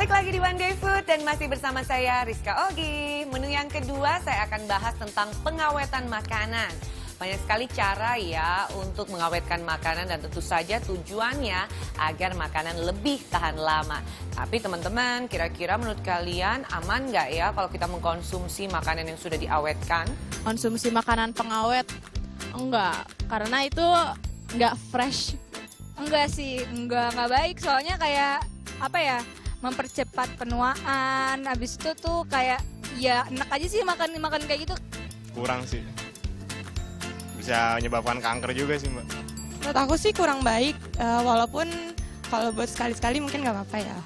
Balik lagi di One Day Food dan masih bersama saya Rizka Ogi. Menu yang kedua saya akan bahas tentang pengawetan makanan. Banyak sekali cara ya untuk mengawetkan makanan dan tentu saja tujuannya agar makanan lebih tahan lama. Tapi teman-teman, kira-kira menurut kalian aman nggak ya kalau kita mengkonsumsi makanan yang sudah diawetkan? Konsumsi makanan pengawet enggak, karena itu enggak fresh. Enggak sih, enggak baik soalnya kayak apa ya, mempercepat penuaan. Habis itu tuh kayak ya enak aja sih makan kayak gitu. Kurang sih, bisa menyebabkan kanker juga sih Mbak. Menurut aku sih kurang baik, walaupun kalau buat sekali-sekali mungkin nggak apa-apa ya.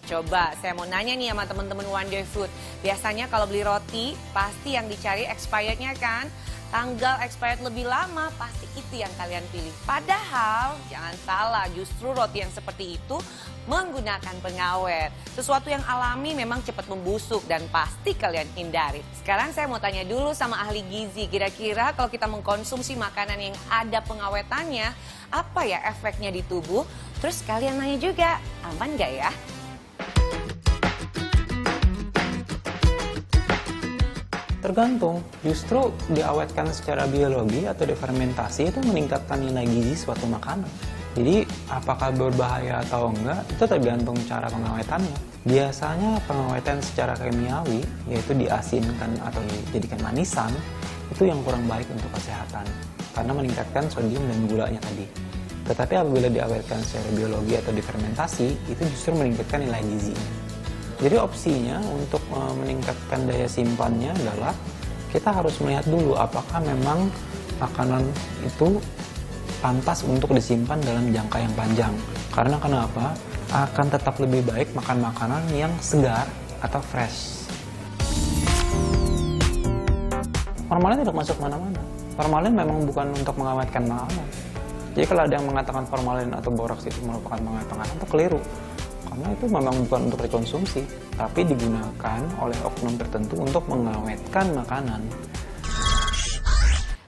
Coba saya mau nanya nih sama teman-teman One Day Food. Biasanya kalau beli roti pasti yang dicari expirednya kan? Tanggal expired lebih lama pasti itu yang kalian pilih. Padahal jangan salah, justru roti yang seperti itu menggunakan pengawet. Sesuatu yang alami memang cepat membusuk dan pasti kalian hindari. Sekarang saya mau tanya dulu sama ahli gizi. Kira-kira kalau kita mengkonsumsi makanan yang ada pengawetannya, apa ya efeknya di tubuh? Terus kalian nanya juga, aman nggak ya? Tergantung, justru diawetkan secara biologi atau difermentasi itu meningkatkan nilai gizi suatu makanan. Jadi apakah berbahaya atau enggak itu tergantung cara pengawetannya. Biasanya pengawetan secara kimiawi, yaitu diasinkan atau dijadikan manisan, itu yang kurang baik untuk kesehatan karena meningkatkan sodium dan gulanya tadi. Tetapi apabila diawetkan secara biologi atau difermentasi, itu justru meningkatkan nilai gizinya. Jadi opsinya untuk meningkatkan daya simpannya adalah kita harus melihat dulu apakah memang makanan itu pantas untuk disimpan dalam jangka yang panjang. Karena kenapa? Akan tetap lebih baik makan makanan yang segar atau fresh. Formalin tidak masuk mana-mana. Formalin memang bukan untuk mengawetkan makanan. Jadi kalau ada yang mengatakan formalin atau boraks itu merupakan pengawet makanan, itu keliru. Karena itu memang bukan untuk dikonsumsi, tapi digunakan oleh oknum tertentu untuk mengawetkan makanan.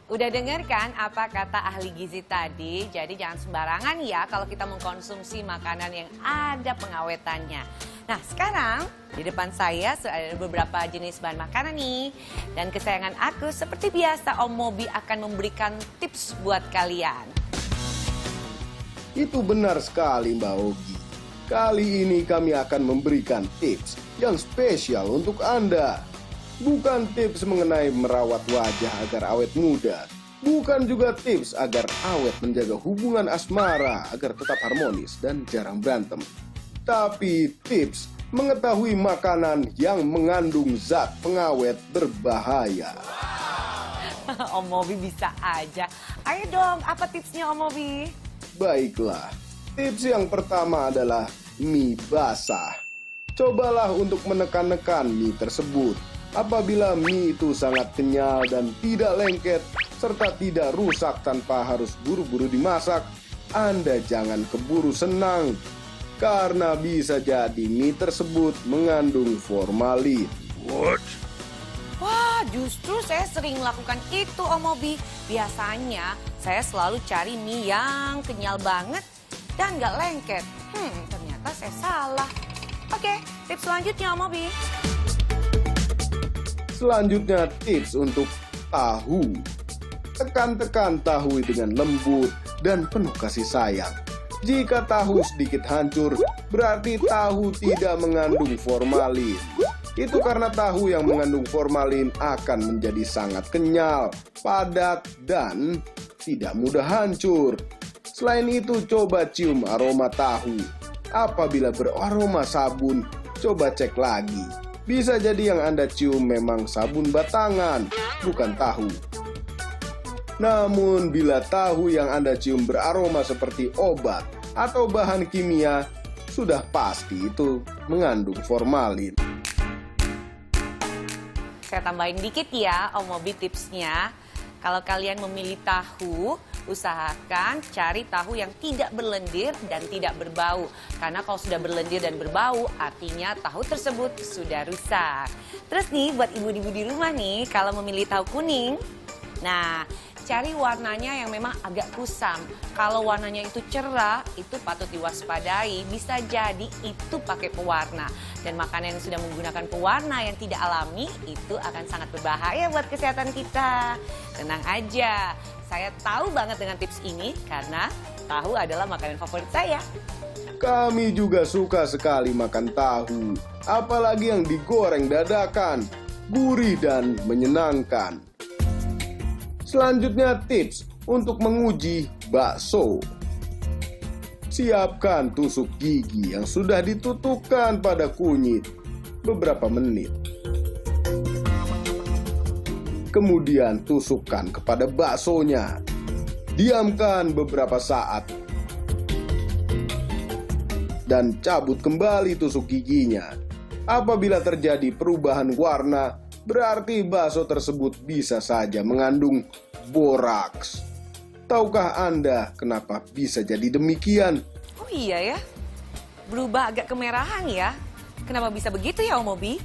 Udah dengar kan apa kata ahli gizi tadi? Jadi jangan sembarangan ya kalau kita mengkonsumsi makanan yang ada pengawetannya. Nah sekarang di depan saya sudah ada beberapa jenis bahan makanan nih. Dan kesayangan aku seperti biasa Om Mobi akan memberikan tips buat kalian. Itu benar sekali Mbak Ogi. Kali ini kami akan memberikan tips yang spesial untuk Anda. Bukan tips mengenai merawat wajah agar awet muda. Bukan juga tips agar awet menjaga hubungan asmara agar tetap harmonis dan jarang berantem. Tapi tips mengetahui makanan yang mengandung zat pengawet berbahaya. Om Mobi bisa aja. Ayo dong, apa tipsnya Om Mobi? Baiklah, tips yang pertama adalah mie basah. Cobalah untuk menekan-nekan mie tersebut. Apabila mie itu sangat kenyal dan tidak lengket, serta tidak rusak tanpa harus buru-buru dimasak, Anda jangan keburu senang. Karena bisa jadi mie tersebut mengandung formalin. Wah, justru saya sering melakukan itu Om Mobi. Biasanya saya selalu cari mie yang kenyal banget dan nggak lengket. Ternyata saya salah. Oke, tips selanjutnya Om Mobi. Selanjutnya tips untuk tahu. Tekan-tekan tahu dengan lembut dan penuh kasih sayang. Jika tahu sedikit hancur, berarti tahu tidak mengandung formalin. Itu karena tahu yang mengandung formalin akan menjadi sangat kenyal, padat, dan tidak mudah hancur. Selain itu, coba cium aroma tahu. Apabila beraroma sabun, coba cek lagi. Bisa jadi yang Anda cium memang sabun batangan, bukan tahu. Namun, bila tahu yang Anda cium beraroma seperti obat atau bahan kimia, sudah pasti itu mengandung formalin. Saya tambahin dikit ya Om Mobi tipsnya. Kalau kalian memilih tahu, usahakan cari tahu yang tidak berlendir dan tidak berbau. Karena kalau sudah berlendir dan berbau, artinya tahu tersebut sudah rusak. Terus nih buat ibu-ibu di rumah nih, kalau memilih tahu kuning, nah cari warnanya yang memang agak kusam. Kalau warnanya itu cerah, itu patut diwaspadai. Bisa jadi itu pakai pewarna. Dan makanan yang sudah menggunakan pewarna yang tidak alami, itu akan sangat berbahaya buat kesehatan kita. Tenang aja, saya tahu banget dengan tips ini karena tahu adalah makanan favorit saya. Kami juga suka sekali makan tahu, apalagi yang digoreng dadakan, gurih dan menyenangkan. Selanjutnya tips untuk menguji bakso. Siapkan tusuk gigi yang sudah ditutupkan pada kunyit beberapa menit. Kemudian tusukkan kepada baksonya. Diamkan beberapa saat. Dan cabut kembali tusuk giginya. Apabila terjadi perubahan warna, berarti bakso tersebut bisa saja mengandung boraks. Tahukah Anda kenapa bisa jadi demikian? Oh iya ya, berubah agak kemerahan ya. Kenapa bisa begitu ya Om Obi?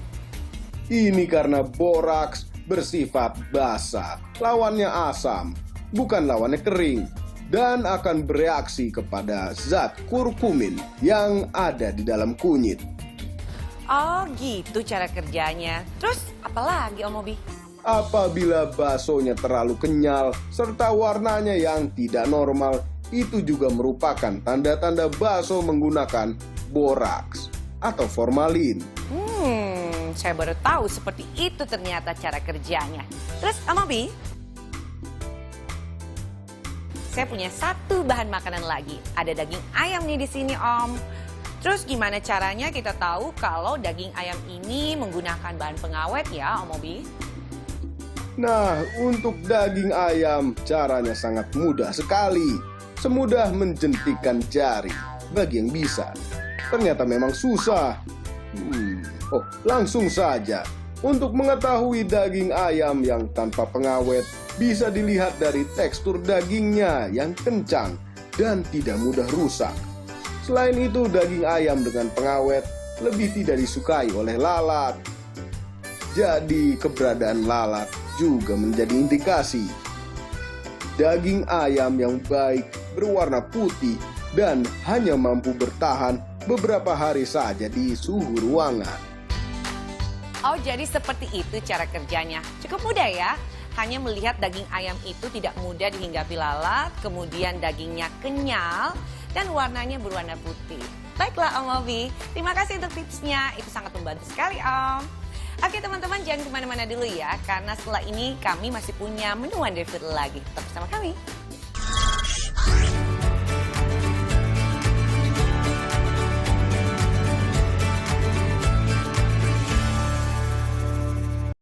Ini karena boraks bersifat basa, lawannya asam, bukan lawannya kering, dan akan bereaksi kepada zat kurkumin yang ada di dalam kunyit. Oh gitu cara kerjanya. Terus apa lagi Om Obi? Apabila baksonya terlalu kenyal serta warnanya yang tidak normal, itu juga merupakan tanda-tanda bakso menggunakan boraks atau formalin. Saya baru tahu seperti itu ternyata cara kerjanya. Terus Om Obi, saya punya satu bahan makanan lagi. Ada daging ayam nih di sini Om. Terus gimana caranya kita tahu kalau daging ayam ini menggunakan bahan pengawet ya Om Obi? Nah, untuk daging ayam caranya sangat mudah sekali. Semudah menjentikkan jari bagi yang bisa. Ternyata memang susah. Langsung saja. Untuk mengetahui daging ayam yang tanpa pengawet, bisa dilihat dari tekstur dagingnya yang kencang dan tidak mudah rusak. Selain itu, daging ayam dengan pengawet lebih tidak disukai oleh lalat. Jadi, keberadaan lalat juga menjadi indikasi. Daging ayam yang baik berwarna putih dan hanya mampu bertahan beberapa hari saja di suhu ruangan. Oh, jadi seperti itu cara kerjanya. Cukup mudah ya. Hanya melihat daging ayam itu tidak mudah dihinggapi lalat, kemudian dagingnya kenyal, dan warnanya berwarna putih. Baiklah Om Obi, terima kasih untuk tipsnya. Itu sangat membantu sekali Om. Oke teman-teman, jangan kemana-mana dulu ya. Karena setelah ini kami masih punya menu Wonder Food lagi. Tetap bersama kami.